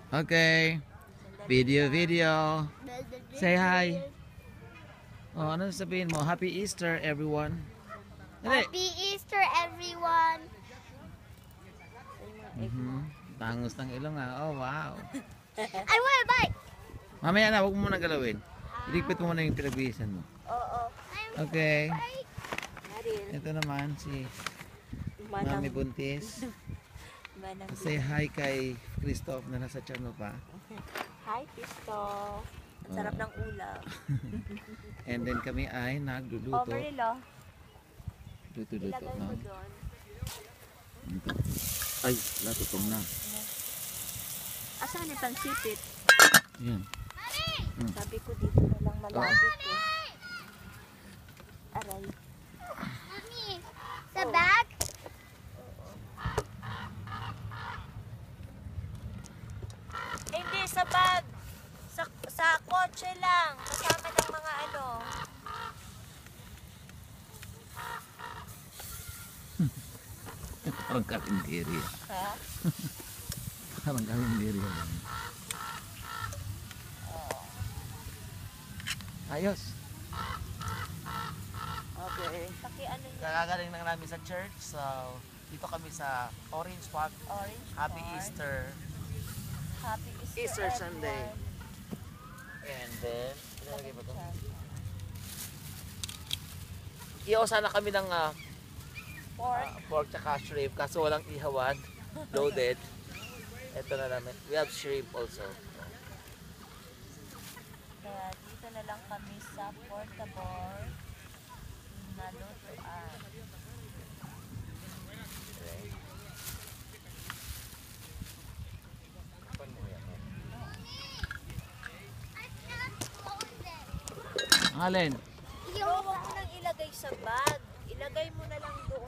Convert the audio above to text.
Okay. Video. Say hi. Oh, ano sabihin mo? Happy Easter, everyone. Dali. Happy Easter, everyone! Tangos ng ilong ah. Oh, wow. I want a bite! Mamaya na, huwag mo muna galawin. Iligpit mo muna yung pinagbihisan mo. Oo. Okay. Naril. Ito naman si Manang, Mami Buntis. manang. Say hi kay Christoph na nasa tiyan mo pa. Hi, Pisto. Ang sarap ng ulam. And then kami ay Oh, nagluluto. Marilo. Luto-luto. Ilagay mo No? doon. Ay, natutong na. Asan yung pansipit? Yan. Sabi ko dito na lang malapit eh. Aray. Mommy, sa bag? Hindi, sa bag. Sa kotse lang. Kasama ng mga ano. Parang kalindiri. Ha? Parang kalindiri. Ayos. Okay. Paki ano yun? Kakagaling lang namin sa church. So, dito kami sa Orange Park. Orange Happy Park. Easter. Happy Easter, Easter everyone. Sunday. And then, ilalagay ba ito? Ihaw sana kami ng Pork. pork tsaka shrimp kaso walang ihawan. Loaded. Ito na namin. We have shrimp also. Kaya dito na lang kami sa portable na lutuan. Alin? Pero huwag mo nang ilagay sa bag. Ilagay mo na lang doon